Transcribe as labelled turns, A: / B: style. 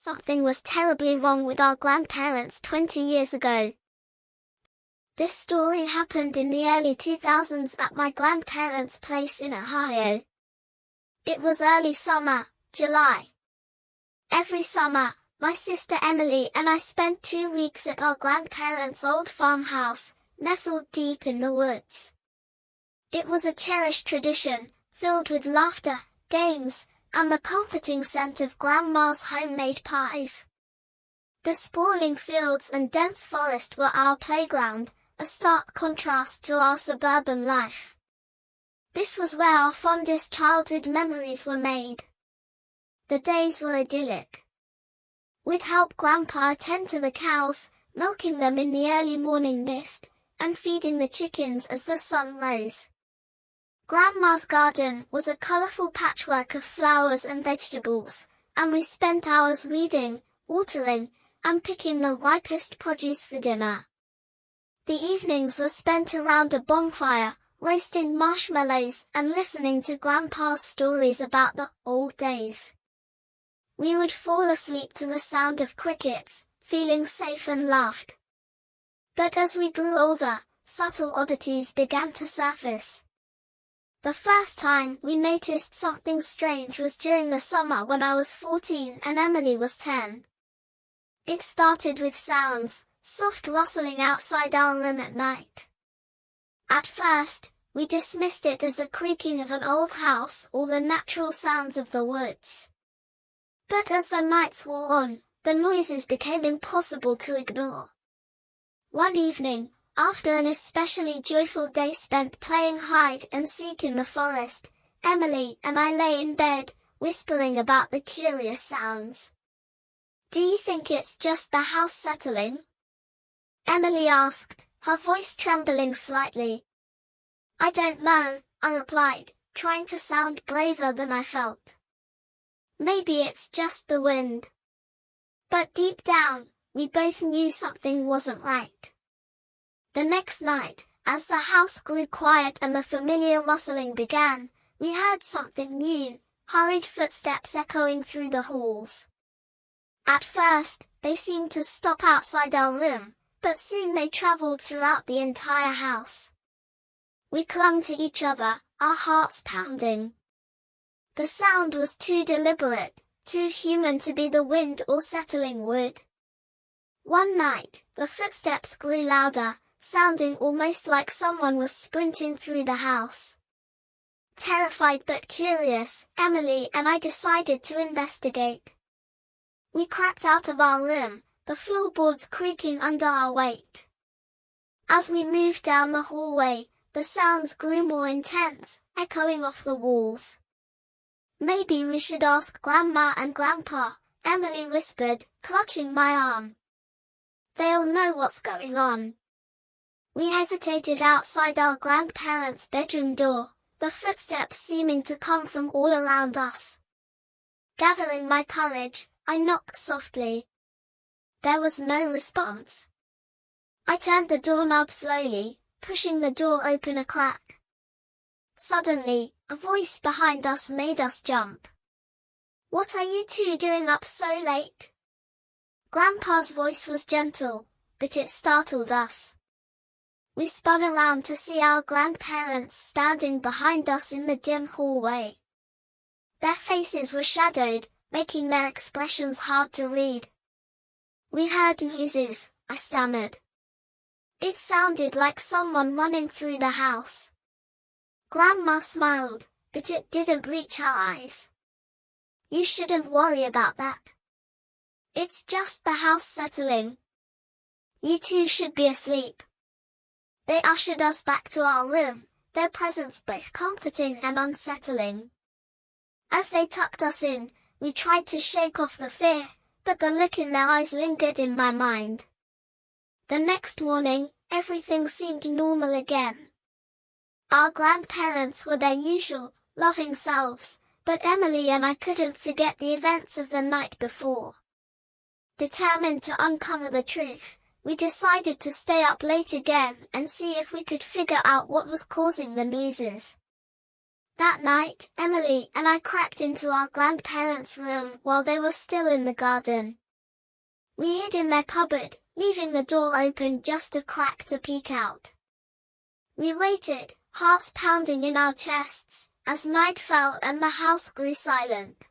A: Something was terribly wrong with our grandparents 20 years ago. This story happened in the early 2000s at my grandparents' place in Ohio. It was early summer, July. Every summer, my sister Emily and I spent 2 weeks at our grandparents' old farmhouse, nestled deep in the woods. It was a cherished tradition, filled with laughter, games, and the comforting scent of Grandma's homemade pies. The sprawling fields and dense forest were our playground, a stark contrast to our suburban life. This was where our fondest childhood memories were made. The days were idyllic. We'd help Grandpa tend to the cows, milking them in the early morning mist, and feeding the chickens as the sun rose. Grandma's garden was a colorful patchwork of flowers and vegetables, and we spent hours weeding, watering, and picking the ripest produce for dinner. The evenings were spent around a bonfire, roasting marshmallows and listening to Grandpa's stories about the old days. We would fall asleep to the sound of crickets, feeling safe and loved. But as we grew older, subtle oddities began to surface. The first time we noticed something strange was during the summer when I was 14 and Emily was 10. It started with sounds, soft rustling outside our room at night. At first, we dismissed it as the creaking of an old house or the natural sounds of the woods. But as the nights wore on, the noises became impossible to ignore. One evening, after an especially joyful day spent playing hide and seek in the forest, Emily and I lay in bed, whispering about the curious sounds. "Do you think it's just the house settling?" Emily asked, her voice trembling slightly. "I don't know," I replied, trying to sound braver than I felt. "Maybe it's just the wind." But deep down, we both knew something wasn't right. The next night, as the house grew quiet and the familiar rustling began, we heard something new, hurried footsteps echoing through the halls. At first, they seemed to stop outside our room, but soon they traveled throughout the entire house. We clung to each other, our hearts pounding. The sound was too deliberate, too human to be the wind or settling wood. One night, the footsteps grew louder, sounding almost like someone was sprinting through the house. Terrified but curious, Emily and I decided to investigate. We crept out of our room, the floorboards creaking under our weight. As we moved down the hallway, the sounds grew more intense, echoing off the walls. "Maybe we should ask Grandma and Grandpa," Emily whispered, clutching my arm. "They'll know what's going on." We hesitated outside our grandparents' bedroom door, the footsteps seeming to come from all around us. Gathering my courage, I knocked softly. There was no response. I turned the doorknob slowly, pushing the door open a crack. Suddenly, a voice behind us made us jump. "What are you two doing up so late?" Grandpa's voice was gentle, but it startled us. We spun around to see our grandparents standing behind us in the dim hallway. Their faces were shadowed, making their expressions hard to read. "We heard noises," I stammered. "It sounded like someone running through the house." Grandma smiled, but it didn't reach her eyes. "You shouldn't worry about that. It's just the house settling. You two should be asleep." They ushered us back to our room, their presence both comforting and unsettling. As they tucked us in, we tried to shake off the fear, but the look in their eyes lingered in my mind. The next morning, everything seemed normal again. Our grandparents were their usual, loving selves, but Emily and I couldn't forget the events of the night before. Determined to uncover the truth, we decided to stay up late again and see if we could figure out what was causing the noises. That night, Emily and I crept into our grandparents' room while they were still in the garden. We hid in their cupboard, leaving the door open just a crack to peek out. We waited, hearts pounding in our chests, as night fell and the house grew silent.